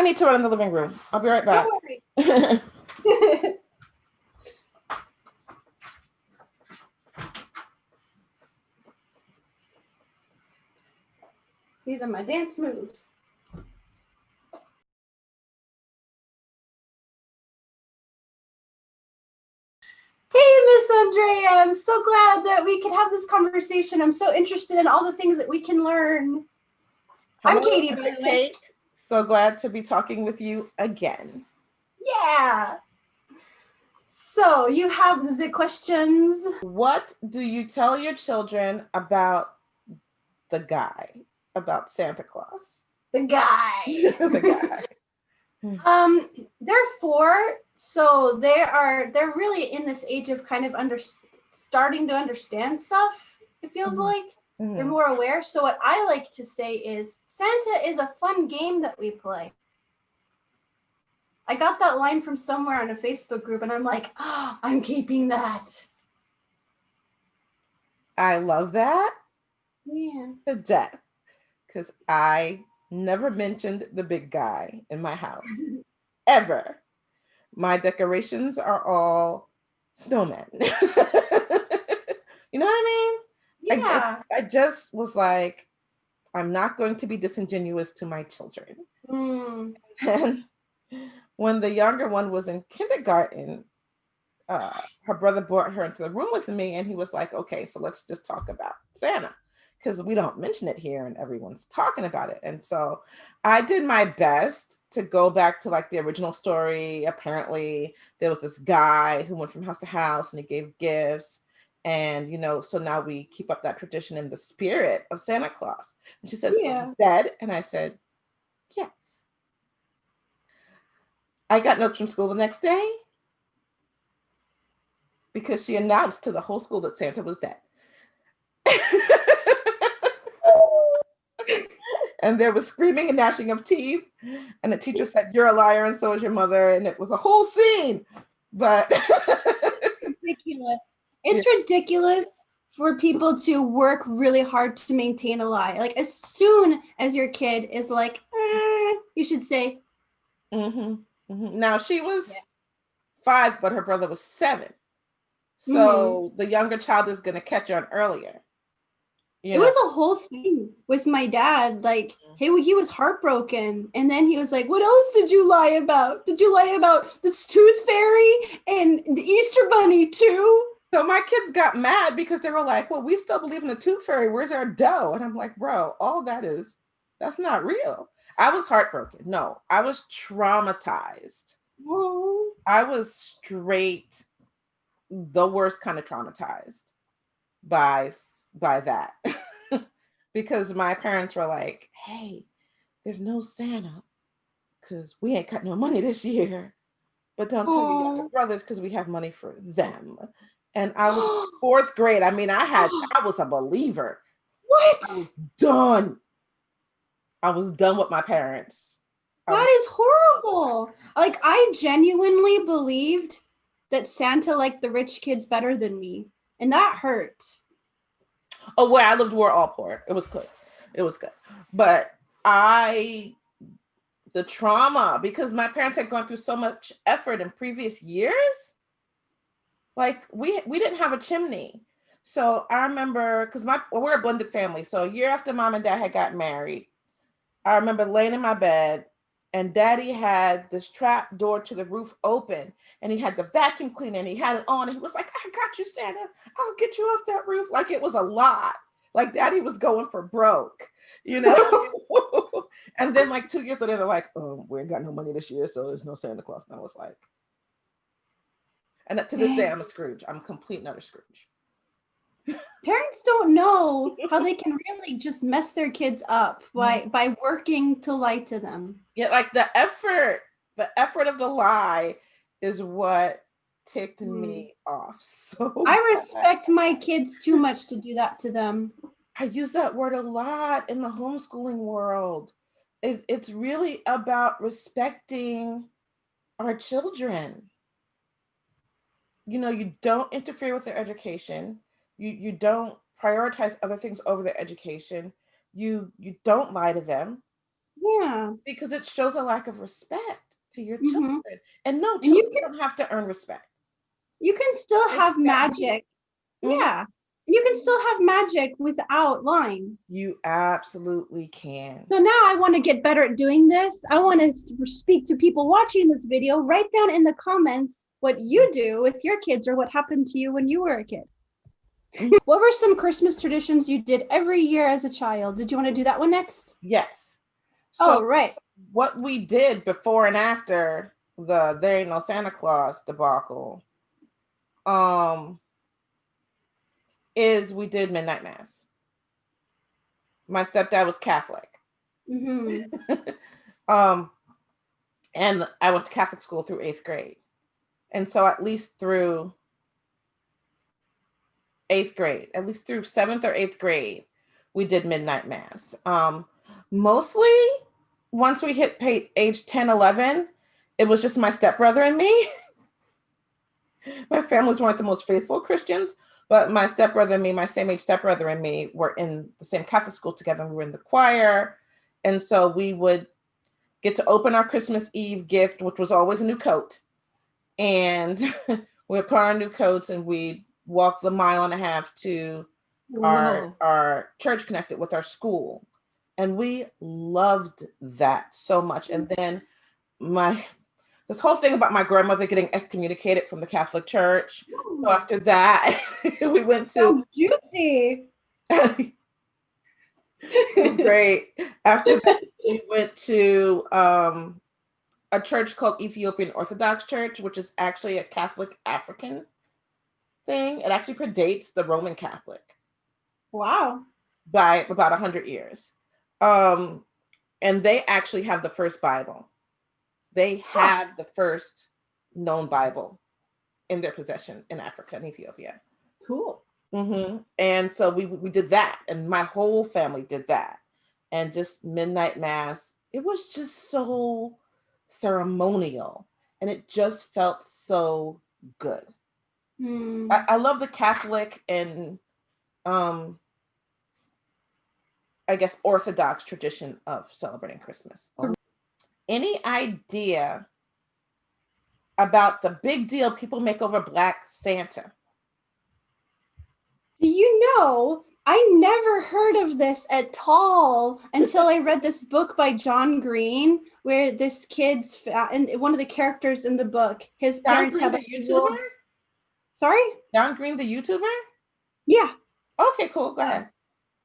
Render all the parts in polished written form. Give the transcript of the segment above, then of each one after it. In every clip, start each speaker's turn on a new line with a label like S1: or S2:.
S1: I need to run in the living room. I'll be right back.
S2: Don't worry. These are my dance moves. Hey, Miss Andrea, I'm so glad that we could have this conversation. I'm so interested in all the things that we can learn.
S1: Hello,
S2: I'm Katie, by the way.
S1: So glad to be talking with you again.
S2: Yeah. So you have the questions.
S1: What do you tell your children about the guy, about Santa Claus?
S2: The guy.
S1: The guy.
S2: They're 4, so they're really in this age of kind of starting to understand stuff. It feels like they're more aware. So what I like to say is Santa is a fun game that we play. I got that line from somewhere on a Facebook group, and I'm like, oh, I'm keeping that.
S1: I love that.
S2: Yeah.
S1: To death, because I never mentioned the big guy in my house ever. My decorations are all snowmen. You know what I
S2: mean? Yeah.
S1: I just was like, I'm not going to be disingenuous to my children. And when the younger one was in kindergarten, her brother brought her into the room with me, and he was like, okay, so let's just talk about Santa, because we don't mention it here and everyone's talking about it. And so I did my best to go back to like the original story. Apparently there was this guy who went from house to house and he gave gifts. And, you know, so now we keep up that tradition in the spirit of Santa Claus. And she said, yeah. So he's dead? And I said, yes. I got notes from school the next day because she announced to the whole school that Santa was dead. And there was screaming and gnashing of teeth. And the teacher said, you're a liar and so is your mother. And it was a whole scene. But
S2: ridiculous. It's ridiculous for people to work really hard to maintain a lie. Like as soon as your kid is like, you should say.
S1: Now she was 5, but her brother was 7. So the younger child is going to catch on earlier.
S2: It was a whole thing with my dad. Like, he was heartbroken. And then he was like, what else did you lie about? Did you lie about the Tooth Fairy and the Easter Bunny too?
S1: So my kids got mad because they were like, well, we still believe in the Tooth Fairy. Where's our dough? And I'm like, bro, all that's not real. I was heartbroken. No, I was traumatized.
S2: Oh.
S1: I was straight the worst kind of traumatized by that. Because my parents were like, hey, there's no Santa because we ain't got no money this year. But don't tell your younger brothers because we have money for them. And I was 4th grade. I mean, I was a believer.
S2: What?
S1: I was done. I was done with my parents.
S2: That is horrible. Like, I genuinely believed that Santa liked the rich kids better than me. And that hurt.
S1: Oh, where I lived, we're all poor. It was good. It was good. But the trauma, because my parents had gone through so much effort in previous years. Like we didn't have a chimney. So I remember, because we're a blended family. So a year after mom and dad had got married, I remember laying in my bed and daddy had this trap door to the roof open and he had the vacuum cleaner and he had it on and he was like, I got you, Santa. I'll get you off that roof. Like it was a lot. Like daddy was going for broke, you know? And then like 2 years later, they're like, oh, we ain't got no money this year, so there's no Santa Claus. And I was like, and to this day, I'm a Scrooge. I'm a complete and utter Scrooge.
S2: Parents don't know how they can really just mess their kids up by working to lie to them.
S1: Yeah, like the effort of the lie is what ticked me off. So
S2: I respect my kids too much to do that to them.
S1: I use that word a lot in the homeschooling world. It's really about respecting our children. You know, you don't interfere with their education. You don't prioritize other things over their education. You don't lie to them.
S2: Yeah.
S1: because it shows a lack of respect to your
S2: Mm-hmm.
S1: children. And no,
S2: And
S1: children don't have to earn respect.
S2: you can still
S1: They
S2: have
S1: just gotta be.
S2: magic.
S1: Mhm.
S2: Yeah. You can still have magic without lying.
S1: You absolutely can.
S2: So now I want to get better at doing this. I want to speak to people watching this video. Write down in the comments what you do with your kids or what happened to you when you were a kid. What were some Christmas traditions you did every year as a child? Did you want to do that one next?
S1: Yes.
S2: Oh,
S1: So
S2: right.
S1: what we did before and after the There Ain't No Santa Claus debacle, is we did midnight mass. My stepdad was Catholic.
S2: Mm-hmm.
S1: And I went to Catholic school through 8th grade. And so at least through 8th grade, at least through 7th or 8th grade, we did midnight mass. Mostly once we hit age 10, 11, it was just my stepbrother and me. My families weren't the most faithful Christians, but my stepbrother and me, my same age stepbrother and me, were in the same Catholic school together. We were in the choir. And so we would get to open our Christmas Eve gift, which was always a new coat. And we'd put on our new coats and we'd walk the mile and a half to our church connected with our school. And we loved that so much. And then this whole thing about my grandmother getting excommunicated from the Catholic Church. So after that, we went to.
S2: Sounds juicy.
S1: It was great. After that, we went to a church called Ethiopian Orthodox Church, which is actually a Catholic African thing. It actually predates the Roman Catholic.
S2: Wow.
S1: By about 100 years. And they actually have the first Bible. They had the first known Bible in their possession in Africa and Ethiopia.
S2: Cool.
S1: Mm-hmm. And so we did that, and my whole family did that, and just midnight mass. It was just so ceremonial, and it just felt so good. I love the Catholic and I guess Orthodox tradition of celebrating Christmas. Any idea about the big deal people make over Black Santa?
S2: Do you know, I never heard of this at all until I read this book by John Green, where this kid's and one of the characters in the book, his parents had
S1: the YouTuber.
S2: Sorry?
S1: John Green, the YouTuber?
S2: Yeah.
S1: Okay, cool. Go ahead.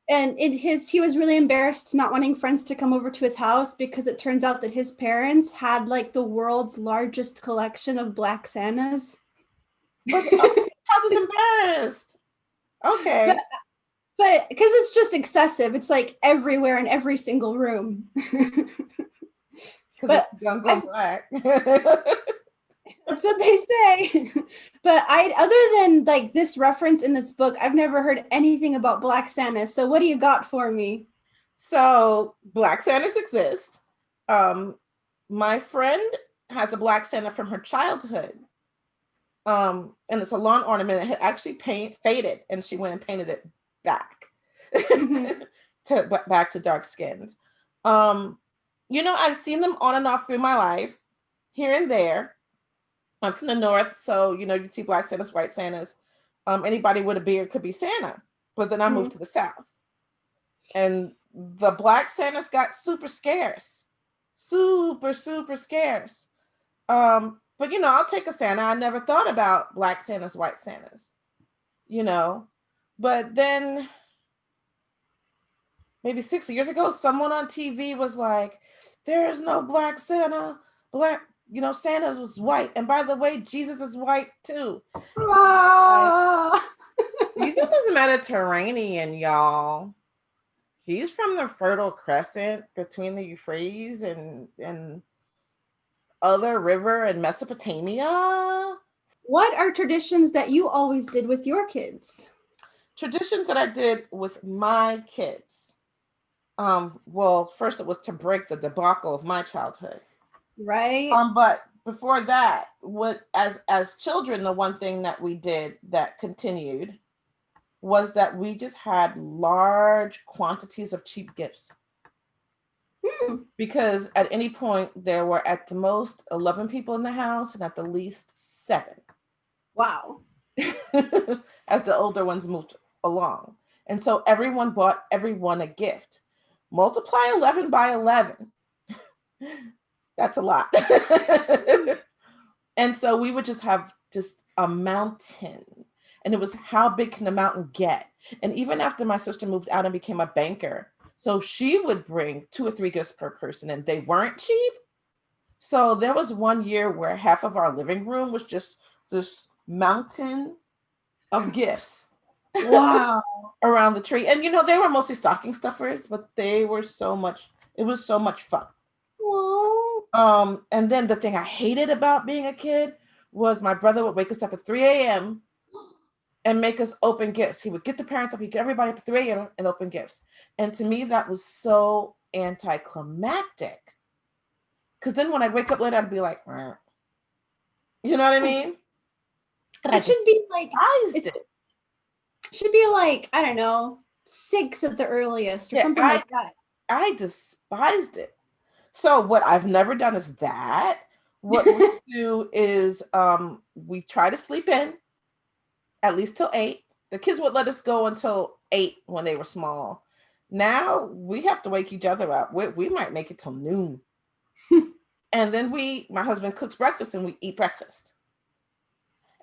S2: And he was really embarrassed not wanting friends to come over to his house because it turns out that his parents had like the world's largest collection of Black Santas.
S1: But okay, child is embarrassed. Okay.
S2: But because it's just excessive, it's like everywhere in every single room.
S1: But don't go black.
S2: That's what they say. But other than like this reference in this book, I've never heard anything about Black Santa. So what do you got for me?
S1: So Black Santas exist. My friend has a Black Santa from her childhood. And it's a lawn ornament. It had actually faded, and she went and painted it back back to dark skinned. I've seen them on and off through my life, here and there. I'm from the north, so you see Black Santas, white Santas. Anybody with a beard could be Santa. But then I moved to the south, and the Black Santas got super scarce, super scarce. But I'll take a Santa. I never thought about Black Santas, white Santas, But then maybe 6 years ago, someone on TV was like, "There's no Black Santa. Santa's was white. And by the way, Jesus is white too." Jesus is Mediterranean, y'all. He's from the Fertile Crescent between the Euphrates and other river in Mesopotamia.
S2: What are traditions that you always did with your kids?
S1: Traditions that I did with my kids. Well, first it was to break the debacle of my childhood.
S2: Right.
S1: But before that, as children, the one thing that we did that continued was that we just had large quantities of cheap gifts. Because at any point there were at the most 11 people in the house and at the least 7.
S2: Wow.
S1: As the older ones moved along. And so everyone bought everyone a gift. Multiply 11 by 11. That's a lot. And so we would just have just a mountain. And it was how big can the mountain get? And even after my sister moved out and became a banker, so she would bring 2 or 3 gifts per person and they weren't cheap. So there was one year where half of our living room was just this mountain of gifts.
S2: Wow.
S1: Around the tree. And they were mostly stocking stuffers, but it was so much fun. And then the thing I hated about being a kid was my brother would wake us up at 3 a.m. and make us open gifts. He would get the parents up, he'd get everybody up at 3 a.m. and open gifts. And to me, that was so anticlimactic. Because then when I'd wake up later, I'd be like, "Rah." You know what I mean? And
S2: It should be like,
S1: it
S2: should be like, I don't know, 6 at the earliest or something like that.
S1: I despised it. So what I've never done is that. What we do is we try to sleep in at least till 8. The kids would let us go until 8 when they were small. Now we have to wake each other up. We might make it till noon. And then my husband cooks breakfast and we eat breakfast.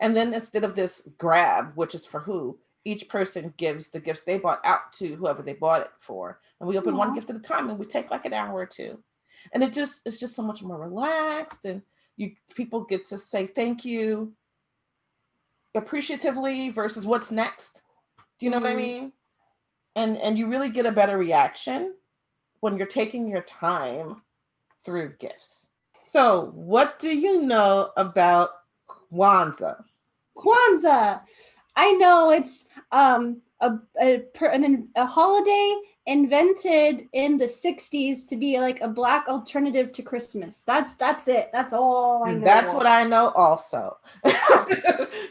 S1: And then instead of this grab, which is for who, each person gives the gifts they bought out to whoever they bought it for. And we open one gift at a time and we take like an hour or 2. And it's just so much more relaxed, and people get to say thank you appreciatively versus what's next. Do you know what I mean? And you really get a better reaction when you're taking your time through gifts. So what do you know about Kwanzaa?
S2: Kwanzaa. I know it's a holiday invented in the 60s to be like a Black alternative to Christmas. That's it. That's all I know.
S1: That's what I know also.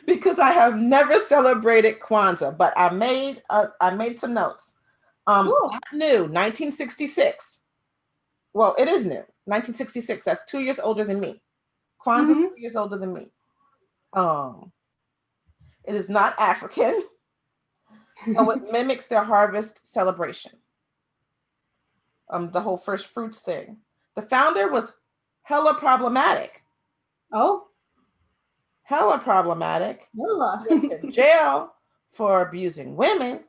S1: Because I have never celebrated Kwanzaa, but I made some notes. Not new, 1966. Well, it is new. 1966. That's 2 years older than me. Kwanzaa's 2 years older than me. It is not African. It mimics their harvest celebration. The whole first fruits thing. The founder was hella problematic.
S2: Oh?
S1: Hella problematic.
S2: Hella.
S1: He went to jail for abusing women.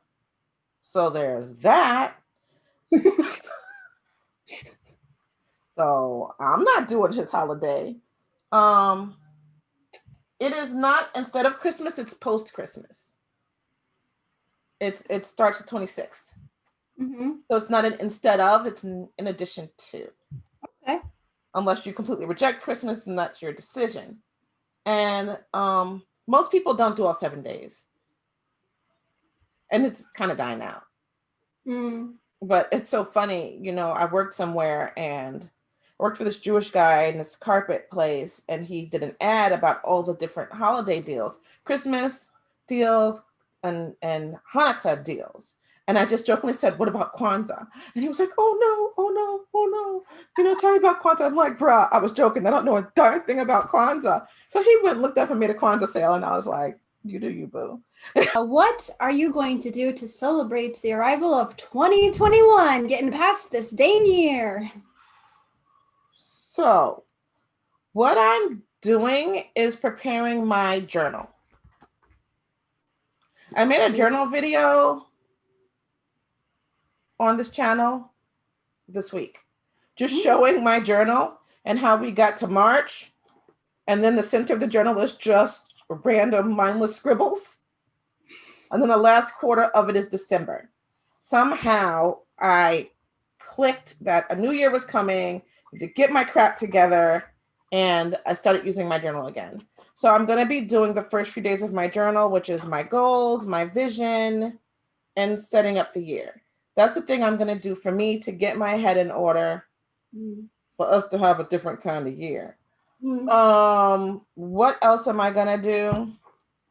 S1: So there's that. So I'm not doing his holiday. It is not, instead of Christmas, it's post-Christmas. It starts the 26th. So it's not an instead of, it's in addition to.
S2: Okay.
S1: Unless you completely reject Christmas, then that's your decision. And most people don't do all 7 days. And it's kind of dying out. But it's so funny, I worked somewhere and worked for this Jewish guy in this carpet place, and he did an ad about all the different holiday deals, Christmas deals and Hanukkah deals. And I just jokingly said, "What about Kwanzaa?" And he was like, "Oh no. Tell me about Kwanzaa." I'm like, "Bruh, I was joking. I don't know a darn thing about Kwanzaa." So he went and looked up and made a Kwanzaa sale, and I was like, "You do you, boo."
S2: What are you going to do to celebrate the arrival of 2021, getting past this dang year?
S1: So what I'm doing is preparing my journal. I made a journal video on this channel this week, just showing my journal and how we got to March. And then the center of the journal was just random mindless scribbles. And then the last quarter of it is December. Somehow I clicked that a new year was coming, to get my crap together, and I started using my journal again. So I'm going to be doing the first few days of my journal, which is my goals, my vision, and setting up the year. That's the thing I'm going to do for me to get my head in order, for us to have a different kind of year. What else am I going to do?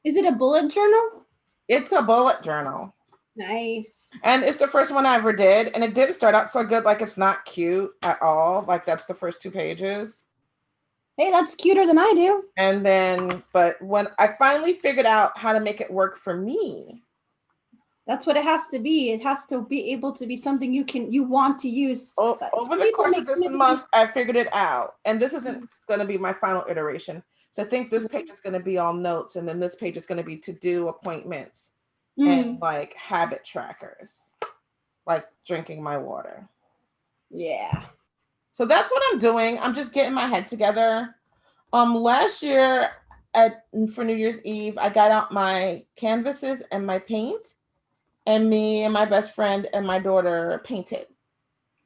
S2: Is it a bullet journal?
S1: It's a bullet journal.
S2: Nice.
S1: And it's the first one I ever did, and it didn't start out so good. Like, it's not cute at all. Like, that's the first 2 pages.
S2: Hey, that's cuter than I do.
S1: And then, but when I finally figured out how to make it work for me.
S2: That's what it has to be. It has to be able to be something you want to use.
S1: Over the course of this month, I figured it out. And this isn't going to be my final iteration. So I think this page is going to be all notes, and then this page is going to be to-do appointments and like habit trackers, like drinking my water.
S2: Yeah.
S1: So that's what I'm doing. I'm just getting my head together. Last year for New Year's Eve, I got out my canvases and my paint, and me and my best friend and my daughter painted.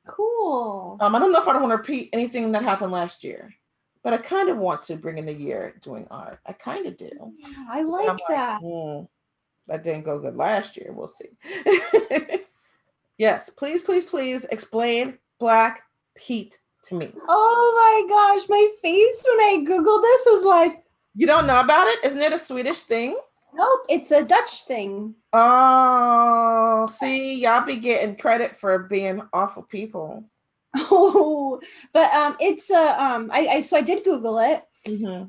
S2: Cool.
S1: I don't know if I don't want to repeat anything that happened last year, but I kind of want to bring in the year doing art. I kind of do.
S2: Yeah, I like that.
S1: That didn't go good last year. We'll see. Yes, please, please, please explain Black Pete to me.
S2: Oh my gosh, my face when I Googled this was like,
S1: you don't know about it? Isn't it a Swedish thing?
S2: Nope, it's a Dutch thing.
S1: Oh, see, y'all be getting credit for being awful people.
S2: Oh, but it's a so I did Google it,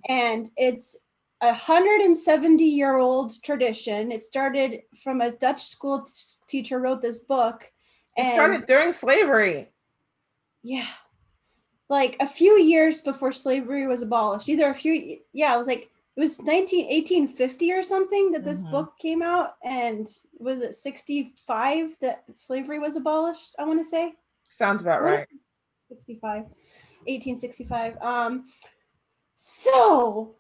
S2: and it's 170-year-old tradition. It started from a Dutch school teacher wrote this book.
S1: It started during slavery.
S2: Yeah, like a few years before slavery was abolished. Either it was 1850 or something that this book came out, and was it 65 that slavery was abolished? I want to say.
S1: Sounds about right.
S2: 1865. So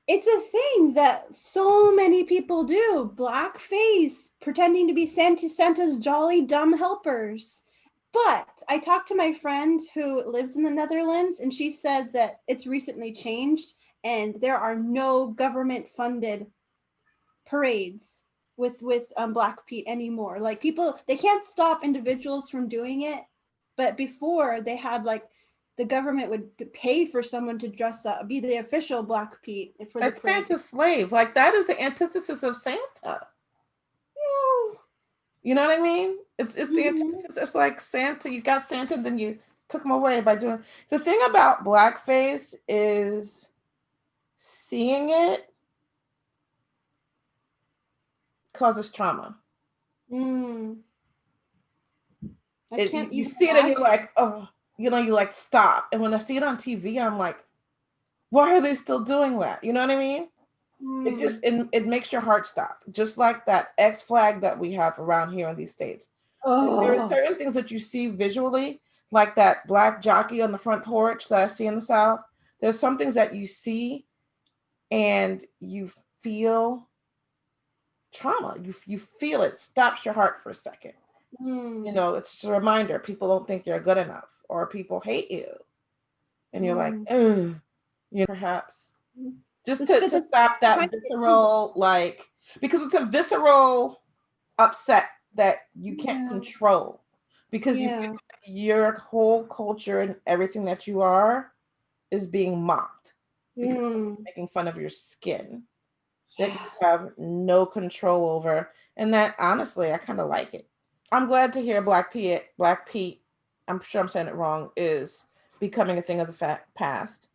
S2: it's a thing that so many people do. Blackface, pretending to be Santa's jolly dumb helpers. But I talked to my friend who lives in the Netherlands, and she said that it's recently changed, and there are no government-funded parades with Black Pete anymore. Like, people, they can't stop individuals from doing it, but before they had like the government would pay for someone to dress up, be the official Black Pete for the parade.
S1: Santa's slave. Like, that is the antithesis of Santa. You know what I mean? It's the antithesis. It's like Santa, you got Santa, and then you took him away by doing. The thing about blackface is seeing it causes trauma. You see it and you're like, oh, you like stop. And when I see it on TV, I'm like, why are they still doing that? You know what I mean? It makes your heart stop. Just like that X flag that we have around here in these states. There are certain things that you see visually, like that black jockey on the front porch that I see in the South. There's some things that you see and you feel trauma. You feel it stops your heart for a second. It's a reminder. People don't think you're good enough, or people hate you, and you're like, ugh, perhaps just to stop that visceral, like, because it's a visceral upset that you can't control, because you feel like your whole culture and everything that you are is being mocked, because making fun of your skin that you have no control over, and that honestly, I kind of like it. I'm glad to hear Black Pete, I'm sure I'm saying it wrong, is becoming a thing of the past.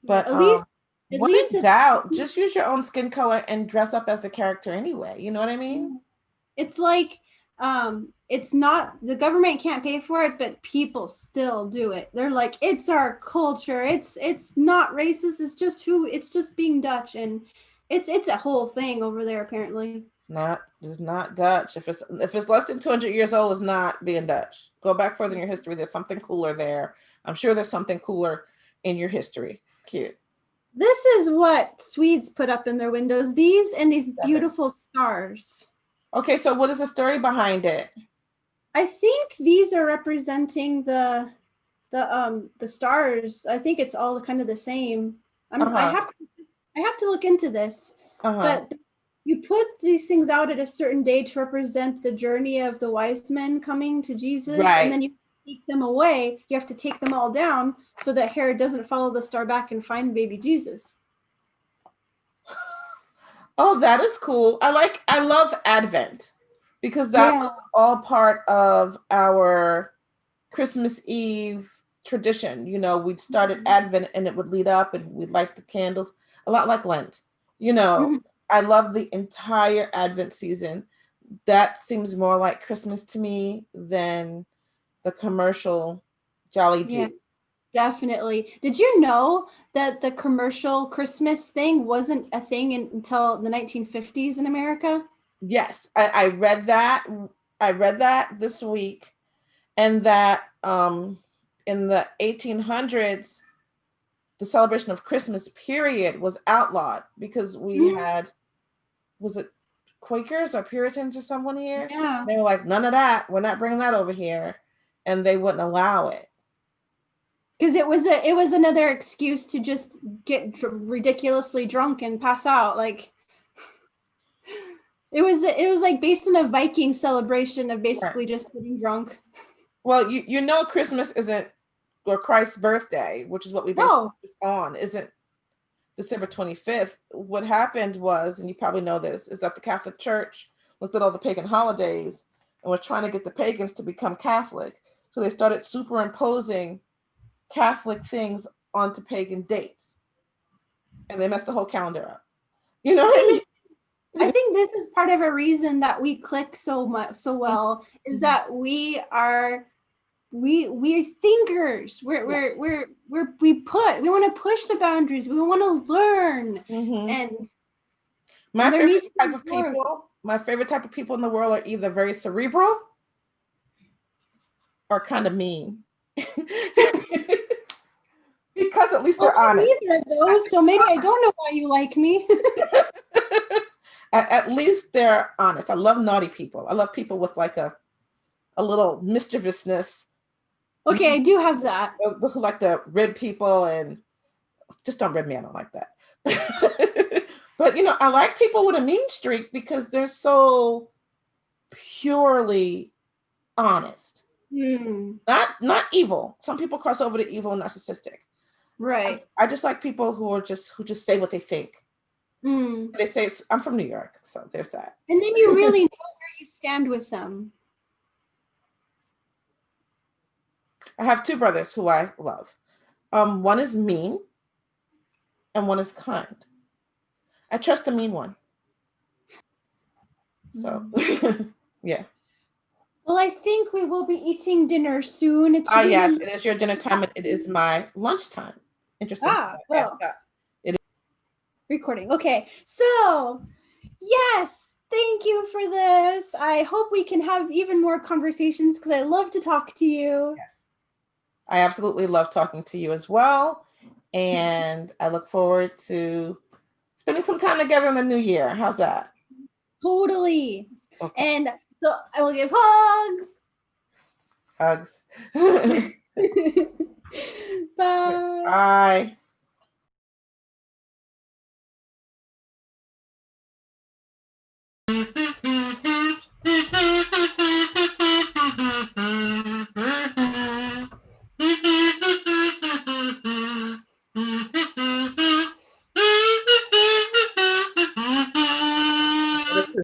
S1: But at least in doubt, just use your own skin color and dress up as the character anyway. You know what I mean?
S2: It's like, it's not, the government can't pay for it, but people still do it. They're like, it's our culture. It's not racist. It's just being Dutch, and it's a whole thing over there apparently.
S1: It's not Dutch. If it's less than 200 years old, it's not being Dutch. Go back further in your history. There's something cooler there. I'm sure there's something cooler in your history. Cute.
S2: This is what Swedes put up in their windows. These and these beautiful stars.
S1: Okay, so what is the story behind it?
S2: I think these are representing the stars. I think it's all kind of the same. I have to look into this. But you put these things out at a certain day to represent the journey of the wise men coming to Jesus, and then you take them away. You have to take them all down so that Herod doesn't follow the star back and find baby Jesus.
S1: Oh, that is cool. I love Advent. because that was all part of our Christmas Eve tradition. You know, we'd started Advent and it would lead up and we'd light the candles, a lot like Lent. You know, I love the entire Advent season. That seems more like Christmas to me than the commercial Jolly Do.
S2: Yeah, definitely. Did you know that the commercial Christmas thing wasn't a thing until the 1950s in America?
S1: Yes, I read that. I read that this week, and that in the 1800s, the celebration of Christmas period was outlawed because we had, was it Quakers or Puritans or someone here?
S2: Yeah.
S1: They were like, none of that. We're not bringing that over here, and they wouldn't allow it.
S2: Because it was another excuse to just get ridiculously drunk and pass out. Like it was like based on a Viking celebration of basically just getting drunk.
S1: Well, you know Christmas isn't, or Christ's birthday, which is what we based this on, isn't December 25th. What happened was, and you probably know this, is that the Catholic Church looked at all the pagan holidays and was trying to get the pagans to become Catholic. So they started superimposing Catholic things onto pagan dates. And they messed the whole calendar up. You know what I mean?
S2: I think this is part of a reason that we click so well is that we're thinkers. We want to push the boundaries. We want to learn. And
S1: my favorite type of people in the world are either very cerebral or kind of mean. Because at least they're honest.
S2: Neither of those, so maybe I don't know why you like me.
S1: At least they're honest. I love naughty people. I love people with like a little mischievousness.
S2: Okay, I do have that.
S1: Who like to rib people, and just don't rib me. I don't like that. But you know, I like people with a mean streak because they're so purely honest. Not evil. Some people cross over to evil and narcissistic.
S2: Right.
S1: I just like people who just say what they think. They say I'm from New York, so there's that.
S2: And then you really know where you stand with them.
S1: I have two brothers who I love. One is mean and one is kind. I trust the mean one. So, yeah.
S2: Well, I think we will be eating dinner soon. It's
S1: yes, it is your dinner time, and it is my lunchtime. Interesting.
S2: Well, it is recording. Okay, so yes, thank you for this. I hope we can have even more conversations because I love to talk to you.
S1: Yes, I absolutely love talking to you as well, and I look forward to spending some time together in the new year. How's that?
S2: Totally. Okay. And so I will give hugs.
S1: Hugs.
S2: Bye.
S1: Bye.